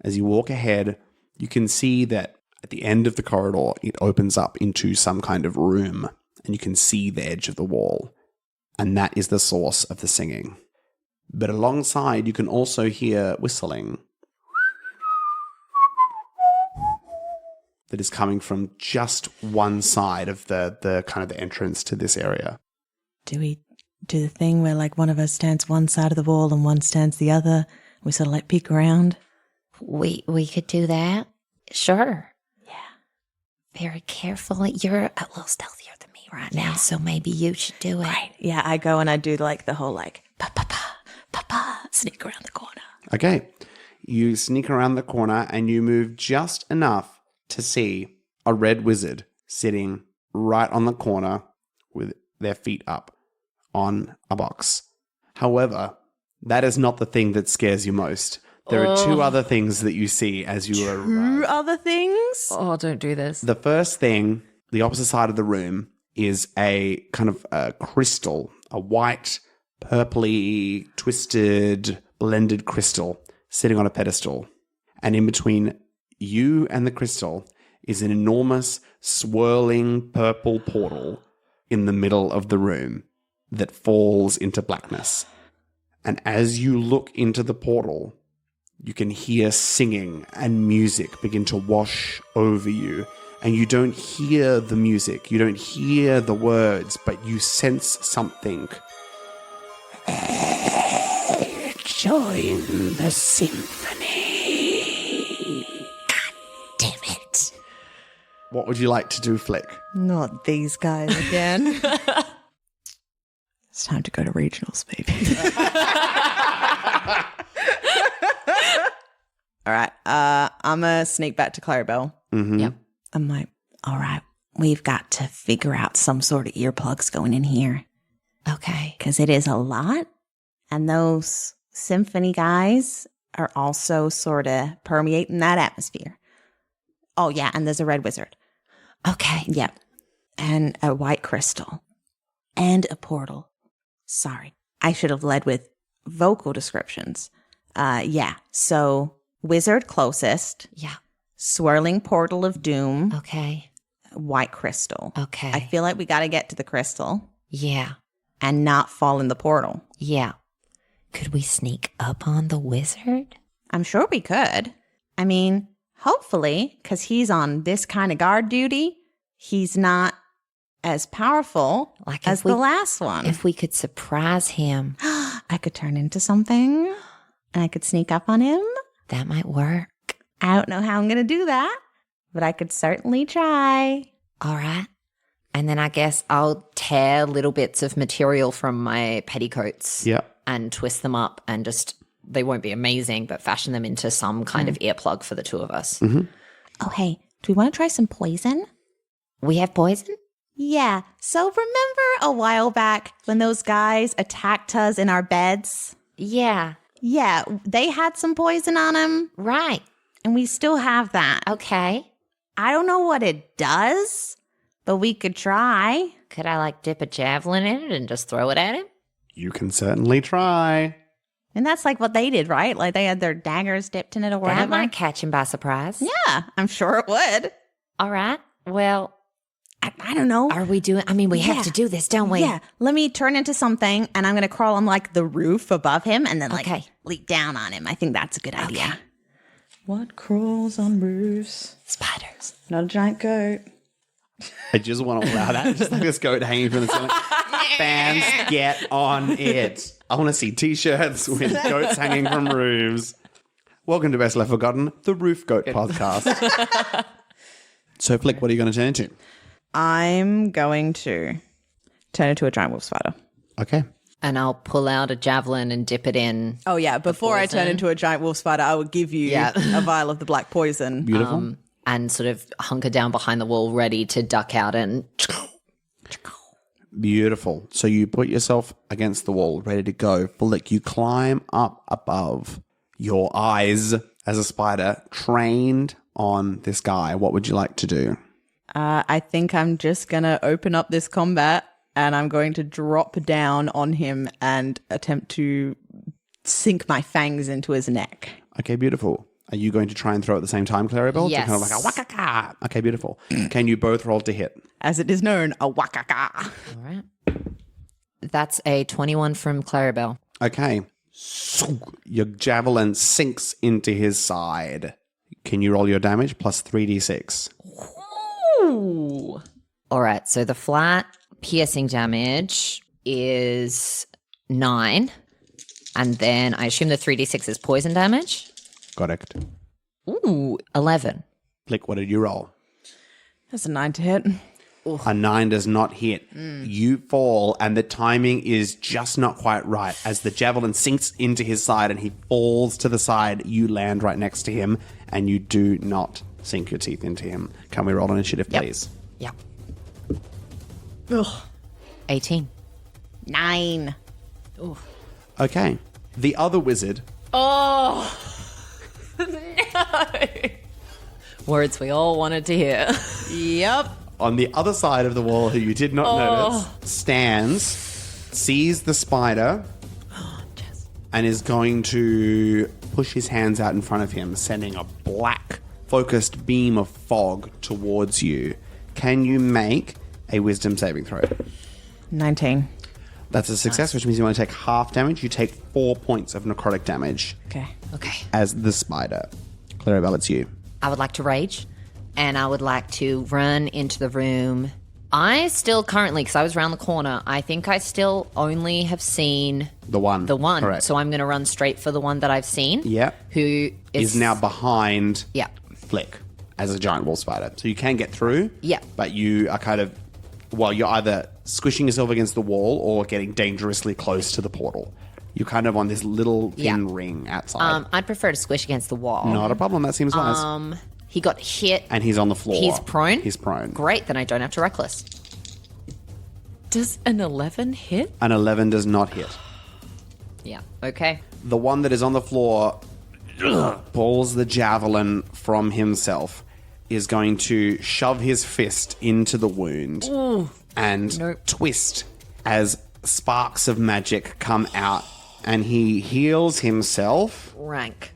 As you walk ahead, you can see that at the end of the corridor, it opens up into some kind of room, and you can see the edge of the wall. And that is the source of the singing. But alongside, you can also hear whistling that is coming from just one side of the kind of the entrance to this area. Do we do the thing where like one of us stands one side of the wall and one stands the other? We sort of like peek around. We could do that. Sure. Yeah. Very carefully. You're a little stealthier than me right now, so maybe you should do it. Right. Yeah, I go and I do like the whole like pa, sneak around the corner. Okay. You sneak around the corner and you move just enough to see a red wizard sitting right on the corner with their feet up on a box. However, That is not the thing that scares you most. There are two other things that you see as you arrive. Two other things? Oh, don't do this. The first thing, the opposite side of the room, is a kind of a crystal, a white, purpley, twisted, blended crystal sitting on a pedestal. And in between you and the crystal is an enormous, swirling purple portal in the middle of the room that falls into blackness. And as you look into the portal, you can hear singing and music begin to wash over you. And you don't hear the music, you don't hear the words, but you sense something. Join the symphony. Damn it. What would you like to do, Flick? Not these guys again. It's time to go to regionals, baby. All right. I'm going to sneak back to Clarrybelle. Mm-hmm. Yep. I'm like, all right, we've got to figure out some sort of earplugs going in here Okay. because it is a lot. And those symphony guys are also sort of permeating that atmosphere. Oh, yeah. And there's a red wizard. Okay. Yep. And a white crystal and a portal. Sorry. I should have led with vocal descriptions. Yeah. So wizard closest, Yeah. swirling portal of doom, Okay. white crystal. Okay. I feel like we got to get to the crystal Yeah. and not fall in the portal. Yeah. Could we sneak up on the wizard? I'm sure we could. I mean, hopefully, because he's on this kind of guard duty, he's not as powerful Like as if we- the last one. If we could surprise him, I could turn into something and I could sneak up on him. that might work. I don't know how I'm going to do that, but I could certainly try. All right. And then I guess I'll tear little bits of material from my petticoats Yep. and twist them up and just, they won't be amazing, but fashion them into some kind of earplug for the two of us. Oh, hey, do we want to try some poison? We have poison? Yeah. So remember a while back when those guys attacked us in our beds? Yeah. Yeah, they had some poison on them, Right. and we still have that. Okay. I don't know what it does, but we could try. Could I like dip a javelin in it and just throw it at him? You can certainly try. And that's like what they did, right? Like they had their daggers dipped in it or That whatever. might catch him by surprise. Yeah, I'm sure it would. All right. Well, I don't know. are we doing? I mean, we Yeah. have to do this, don't we? Yeah, let me turn into something, and I'm going to crawl on like the roof above him and then like Okay. leap down on him. I think that's a good idea. What crawls on roofs? Spiders. Not a giant goat. I just want to allow that. Just like this goat hanging from the ceiling. Fans, get on it. I want to see t-shirts with goats hanging from roofs. Welcome to Best Left Forgotten, the Roof Goat podcast. So, Flick, what are you going to turn into? I'm going to turn into a giant wolf spider. Okay. And I'll pull out a javelin and dip it in. Oh, yeah. Before I turn poison. into a giant wolf spider, I will give you Yeah. a vial of the black poison. Beautiful. And sort of hunker down behind the wall, ready to duck out and. Beautiful. So you put yourself against the wall, ready to go. Flick, you climb up above. Your eyes, as a spider, trained on this guy. What would you like to do? I think I'm just going to open up this combat and I'm going to drop down on him and attempt to sink my fangs into his neck. Okay, beautiful. Are you going to try and throw at the same time, Clarrybelle? Yes. To kind of like a waka-ka. Okay, beautiful. Can you both roll to hit? As it is known, a wakaka. All right. That's a 21 from Clarrybelle. Okay. So your javelin sinks into his side. Can you roll your damage plus 3d6? Ooh. All right. So the flat piercing damage is 9. And then I assume the 3d6 is poison damage. Correct. Ooh, 11. Flick, what did you roll? That's a 9 to hit. A 9 does not hit. You fall, and the timing is just not quite right. As the javelin sinks into his side and he falls to the side, you land right next to him, and you do not sink your teeth into him. Can we roll initiative, please? Yep. Ugh. 18. 9. Okay. The other wizard, Oh, no. Words we all wanted to hear. Yep. on the other side of the wall, who you did not notice, stands, sees the spider, and is going to push his hands out in front of him, sending a black, focused beam of fog towards you. Can you make a wisdom saving throw? 19. That's a success, which means you want to take half damage. You take 4 points of necrotic damage Okay. Okay. as the spider. Clarrybelle, it's you. I would like to rage, and I would like to run into the room. I still currently, because I was around the corner, I think I still only have seen The one. the one. Correct. So I'm going to run straight for the one that I've seen. Yep. Who Is now behind Yeah. Flick as a giant wall spider. So you can get through. Yeah. But you are kind of, well, you're either squishing yourself against the wall or getting dangerously close to the portal. You're kind of on this little thin ring outside. I'd prefer to squish against the wall. Not a problem. That seems wise. He got hit. And he's on the floor. He's prone? He's prone. Great, then I don't have to reckless. Does an 11 hit? An 11 does not hit. Yeah, okay. The one that is on the floor pulls the javelin from himself, is going to shove his fist into the wound and twist as sparks of magic come out, and he heals himself Rank.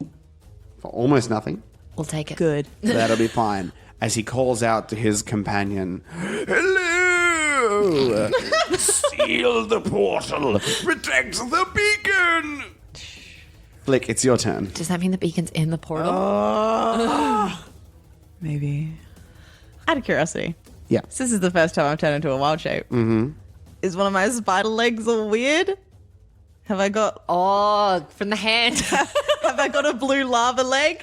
for almost nothing. We'll take it. Good. That'll be fine. As he calls out to his companion, "Hello! Seal the portal! Protect the beacon!" Flick, it's your turn. Does that mean the beacon's in the portal? Maybe. Out of curiosity, Yeah. so this is the first time I've turned into a wild shape. Mm-hmm. Is one of my spider legs all weird? Have I got Oh, from the hand. have I got a blue lava leg?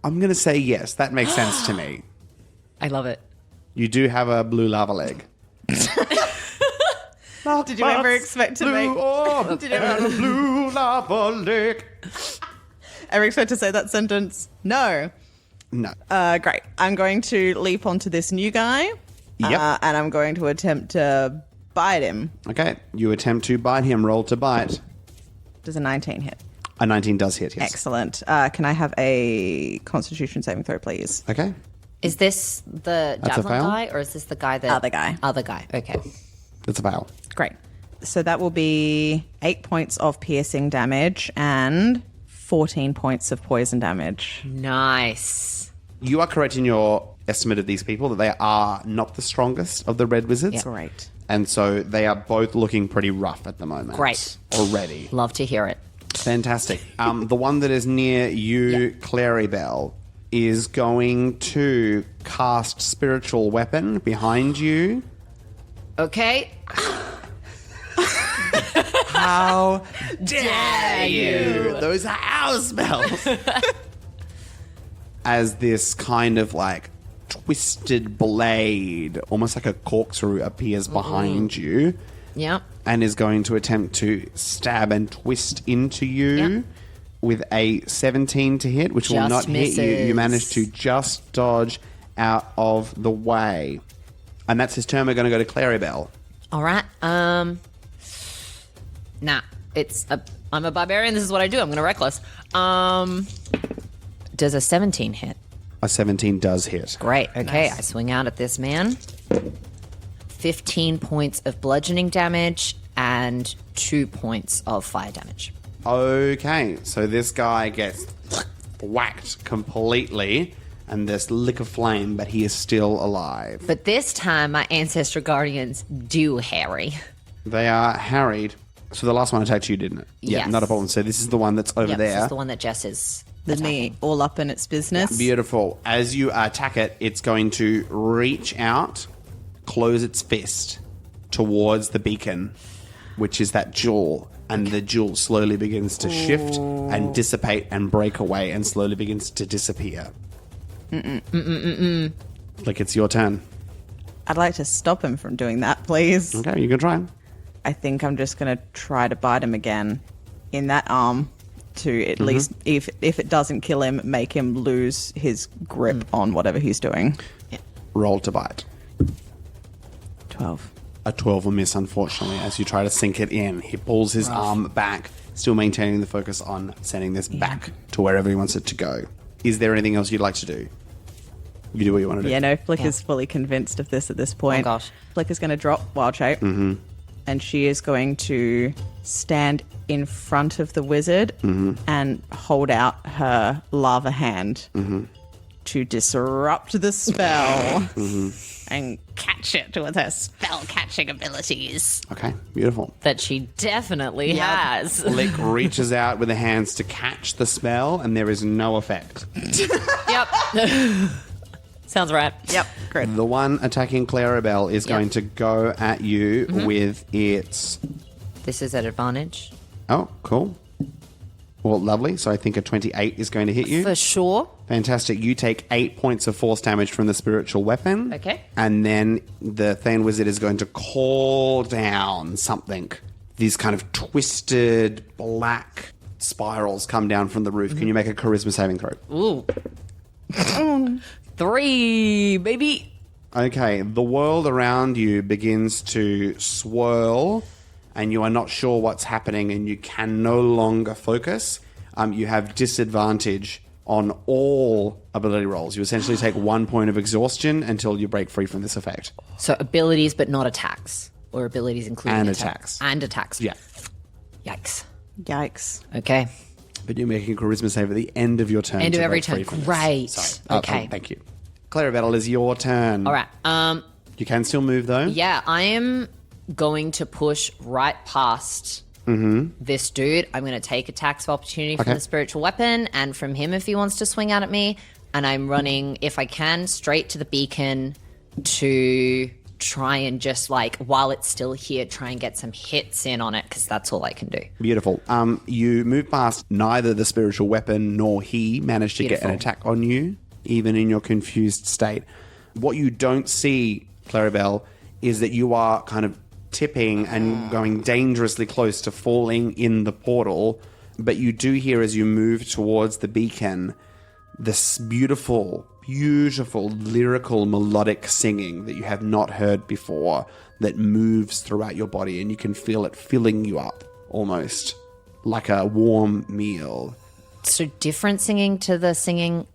I'm going to say yes. That makes sense to me. I love it. You do have a blue lava leg. Did you ever expect to make? Did you ever blue lava leg? Ever expect to say that sentence? No. No. Great. I'm going to leap onto this new guy. Yep. And I'm going to attempt to bite him. Okay. You attempt to bite him. Roll to bite. Does a 19 hit? A 19 does hit, yes. Excellent. Can I have a Constitution saving throw, please? Okay. Is this the That's a javelin fail. guy, or is this the guy that... Other guy. Other guy, okay. That's a fail. Great. So that will be 8 points of piercing damage and 14 points of poison damage. Nice. You are correct in your estimate of these people that they are not the strongest of the red wizards. Great. And so they are both looking pretty rough at the moment. Great. Already. Love to hear it. Fantastic. The one that is near you, Clarrybelle, is going to cast Spiritual Weapon behind you. Okay. How dare you? Those are our spells. As this kind of like twisted blade, almost like a corkscrew, appears behind you Yep. and is going to attempt to stab and twist into you Yep. with a 17 to hit, which will Just not hit you. You misses. manage to just dodge out of the way. And that's his turn. We're going to go to Clarrybelle. All right. Nah. I'm a barbarian. This is what I do. I'm going to reckless. Does a 17 hit? A 17 does hit. Great. Okay. I swing out at this man. 15 points of bludgeoning damage and 2 points of fire damage. Okay, so this guy gets whacked completely, and there's lick of flame, but he is still alive. But this time, my ancestral guardians do harry. They are harried. So the last one attacked you, didn't it? Yeah, Yes. not a problem. So this is the one that's over Yep, there. this is the one that Jess is. The knee all up in its business. Beautiful. As you attack it, it's going to reach out, close its fist towards the beacon, which is that jewel. And the jewel slowly begins to shift and dissipate and break away and slowly begins to disappear. Like it's your turn. I'd like to stop him from doing that, please. Okay, you can try. I think I'm just going to try to bite him again in that arm to at least, if it doesn't kill him, make him lose his grip on whatever he's doing. Roll to bite. 12. A 12 will miss, unfortunately, as you try to sink it in. He pulls his arm back still maintaining the focus on sending this back to wherever he wants it to go. Is there anything else you'd like to do? You do what you want to do. Yeah, no, Flick is fully convinced of this at this point. Oh, gosh. Flick is going to drop Wild Shape. Mm-hmm. And she is going to stand in front of the wizard and hold out her lava hand to disrupt the spell and catch it with her spell-catching abilities. Okay, beautiful. That she definitely has. Flick reaches out with the hands to catch the spell, and there is no effect. Yep. Sounds right. Yep, great. The one attacking Clarrybelle is going to go at you with its... This is at advantage. Oh, cool. Well, lovely. So I think a 28 is going to hit you. For sure. Fantastic. You take 8 points of force damage from the spiritual weapon. Okay. And then the Thane Wizard is going to call down something. These kind of twisted black spirals come down from the roof. Can you make a charisma saving throw? Ooh. 3, baby. Okay, the world around you begins to swirl, and you are not sure what's happening, and you can no longer focus. You have disadvantage on all ability rolls. You essentially take 1 point of exhaustion until you break free from this effect. So abilities, but not attacks, or abilities including And attacks. And attacks. Yeah. Yikes. Yikes. Okay. But you're making a charisma save at the end of your turn. End of to every break free turn. from Great. this. Okay. Thank you. Clarrybelle, is your turn. All right. You can still move, though. Yeah, I am going to push right past this dude. I'm going to take attacks of opportunity from Okay. the spiritual weapon and from him if he wants to swing out at me. And I'm running, if I can, straight to the beacon to try and just like, while it's still here, try and get some hits in on it because that's all I can do. Beautiful. You move past neither the spiritual weapon nor he managed to get an Beautiful. attack on you, even in your confused state. What you don't see, Clarrybelle, is that you are kind of tipping and going dangerously close to falling in the portal, but you do hear as you move towards the beacon this beautiful, lyrical, melodic singing that you have not heard before that moves throughout your body, and you can feel it filling you up almost like a warm meal. So different singing to the singing.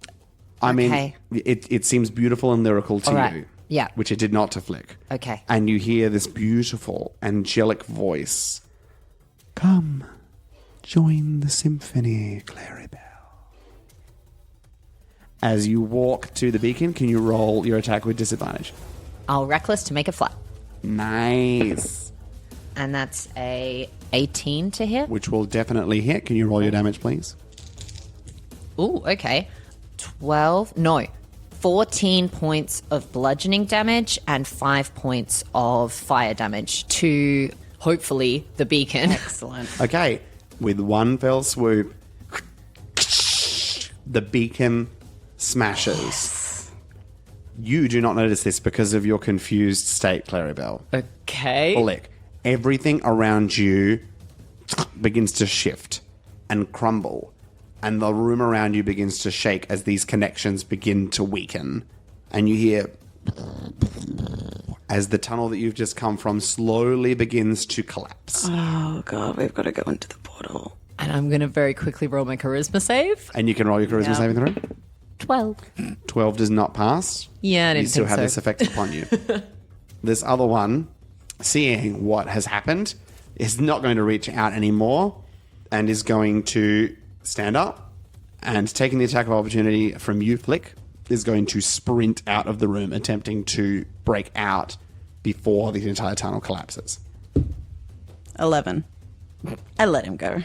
I mean, Okay. it seems beautiful and lyrical to All right. you. Yeah. Which it did not to Flick. Okay. And you hear this beautiful, angelic voice. Come, join the symphony, Clarrybelle. As you walk to the beacon, can you roll your attack with disadvantage? I'll reckless to make it flat. Nice. And that's a 18 to hit. Which will definitely hit. Can you roll your damage, please? Ooh, okay. 14 points of bludgeoning damage and 5 points of fire damage to, hopefully, the beacon. Excellent. Okay. With one fell swoop, the beacon smashes. You do not notice this because of your confused state, Clarrybelle. Okay. Flick. Everything around you begins to shift and crumble, and the room around you begins to shake as these connections begin to weaken. And you hear as the tunnel that you've just come from slowly begins to collapse. Oh, God, we've got to go into the portal. And I'm going to very quickly roll my charisma save. And you can roll your charisma saving throw. 12. 12 does not pass. Yeah, I didn't You still think have so. this effect upon you. This other one, seeing what has happened, is not going to reach out anymore and is going to stand up and, taking the attack of opportunity from you, Flick, is going to sprint out of the room, attempting to break out before the entire tunnel collapses. 11. I let him go.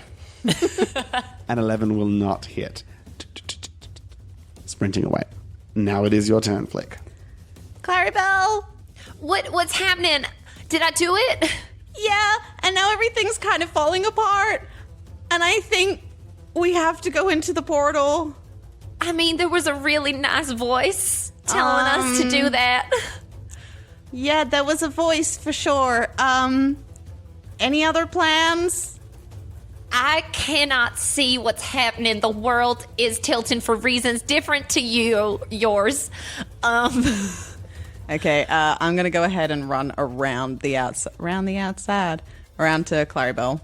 An 11 will not hit. Sprinting away. Now it is your turn, Flick. Clarrybelle, what's happening? Did I do it? Yeah, and now everything's kind of falling apart. And I think we have to go into the portal. I mean, there was a really nice voice telling us to do that. Yeah, there was a voice for sure. Any other plans? I cannot see what's happening. The world is tilting for reasons different to yours. Okay, I'm gonna go ahead and run around the outside, around to Clarrybelle.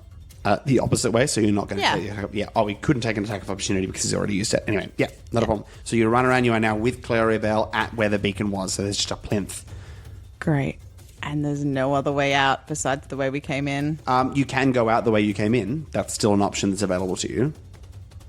The opposite way, so you're not going to Yeah. Oh, he couldn't take an attack of opportunity because he's already used it. Anyway, not a problem. So you run around. You are now with Clarrybelle at where the beacon was. So there's just a plinth. Great. And there's no other way out besides the way we came in. You can go out the way you came in. That's still an option that's available to you.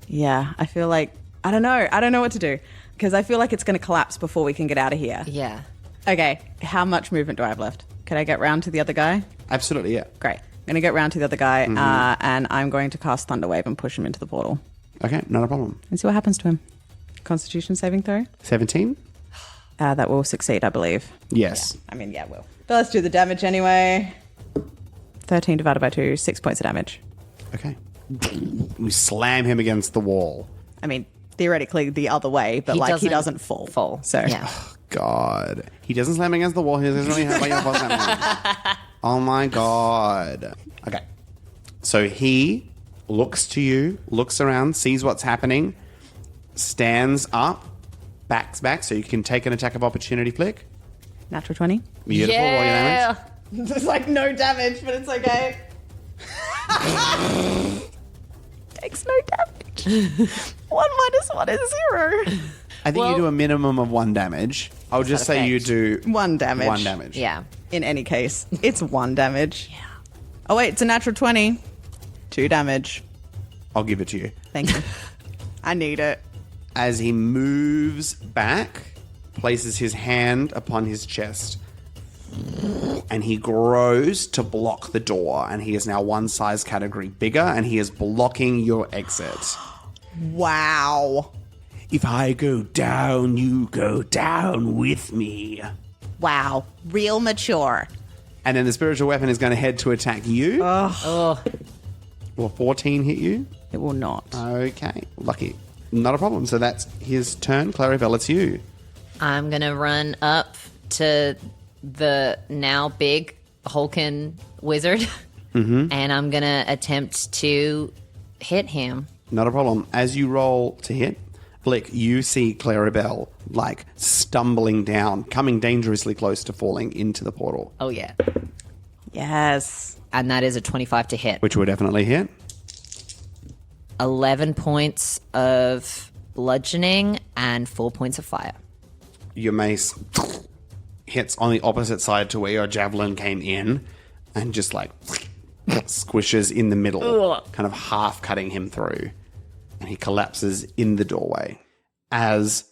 Yeah, I feel like I don't know what to do because I feel like it's going to collapse before we can get out of here. Yeah. Okay, how much movement do I have left? Can I get round to the other guy? Absolutely, yeah. Great. I'm going to get round to the other guy and I'm going to cast Thunderwave and push him into the portal Okay, not a problem. and see what happens to him. Constitution saving throw? 17? That will succeed, I believe. Yes. I mean, yeah, it will. But let's do the damage anyway. 13 divided by 2, 6 points of damage. Okay. We slam him against the wall. I mean, theoretically the other way, but he doesn't fall. So Yeah. God. He doesn't slam against the wall. He doesn't really hurt by your slam. Oh my God. Okay. So he looks to you, looks around, sees what's happening, stands up, backs back so you can take an attack of opportunity flick. natural 20. Beautiful. Roll your damage. There's like no damage, but it's okay. Takes no damage. 1 minus 1 is 0. I think you do a minimum of 1 damage. I'll just say you do 1 damage. 1 damage. Yeah. In any case, it's 1 damage. Yeah. Oh wait, it's a natural 20. 2 damage. I'll give it to you. Thank you. I need it. As he moves back, places his hand upon his chest, and he grows to block the door, and he is now 1 size category bigger, and he is blocking your exit. Wow. If I go down, you go down with me. Wow. Real mature. And then the spiritual weapon is going to head to attack you. Will 14 hit you? It will not. Okay, lucky. Not a problem. So that's his turn. Clarrybelle, it's you. I'm going to run up to the now big Hulkin wizard and I'm going to attempt to hit him. Not a problem. As you roll to hit, Flick, you see Clarrybelle like stumbling down, coming dangerously close to falling into the portal, Oh, yeah. Yes. And that is a 25 to hit. which will definitely hit. 11 points of bludgeoning and 4 points of fire. Your mace hits on the opposite side to where your javelin came in and just like squishes in the middle, kind of half cutting him through. And he collapses in the doorway as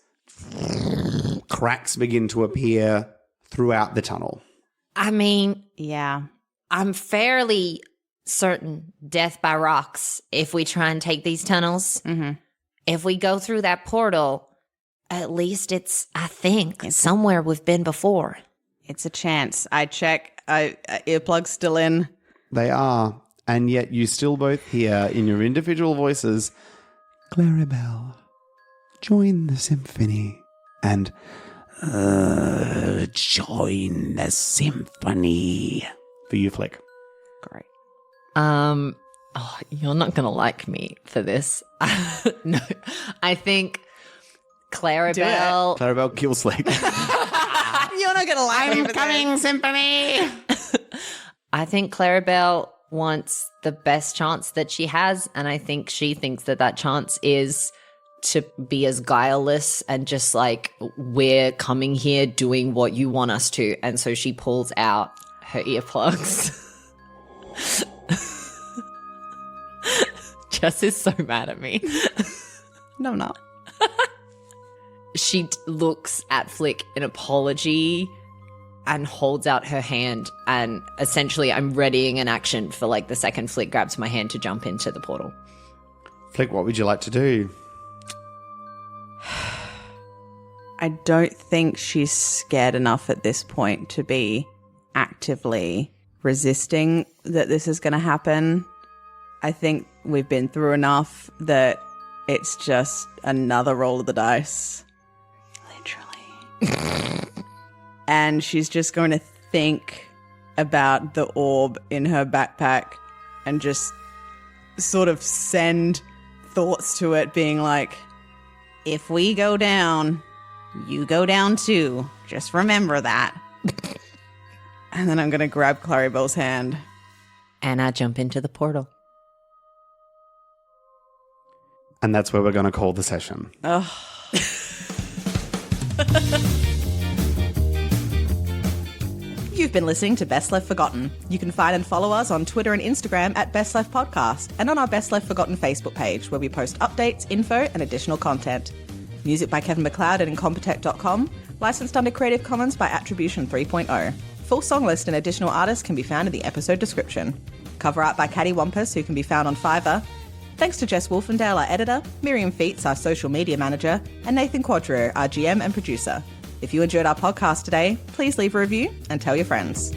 cracks begin to appear throughout the tunnel. I mean, Yeah. I'm fairly certain death by rocks if we try and take these tunnels. Mm-hmm. If we go through that portal, at least it's, I think, somewhere we've been before. It's a chance. I check. Earplugs still in. They are, and yet you still both hear in your individual voices, Clarrybelle, join the symphony. And Join the symphony. for you, Flick. Great. You're not going to like me for this. No, I think Clarrybelle. Clarrybelle kills Flick. You're not gonna like me for this. symphony! I think Clarrybelle wants the best chance that she has, and I think she thinks that that chance is to be as guileless and just like, we're coming here doing what you want us to. And so she pulls out her earplugs. Jess is so mad at me. No, I'm not. She looks at Flick in apology and holds out her hand, and essentially I'm readying an action for like the second Flick grabs my hand to jump into the portal. Flick, what would you like to do? I don't think she's scared enough at this point to be actively resisting that this is going to happen. I think we've been through enough that it's just another roll of the dice. Literally. And she's just going to think about the orb in her backpack and just sort of send thoughts to it being like, if we go down, you go down too. Just remember that. And then I'm going to grab Clarrybelle's hand. And I jump into the portal. And that's where we're going to call the session. You've been listening to Best Left Forgotten. You can find and follow us on Twitter and Instagram at Best Left Podcast and on our Best Left Forgotten Facebook page where we post updates, info, and additional content. Music by Kevin MacLeod at Incompetech.com. Licensed under Creative Commons by Attribution 3.0. Full song list and additional artists can be found in the episode description. Cover art by Caddy Wampus, who can be found on Fiverr. Thanks to Jess Wolfendale, our editor, Miriam Feats, our social media manager, and Nathan Quadrio, our GM and producer. If you enjoyed our podcast today, please leave a review and tell your friends.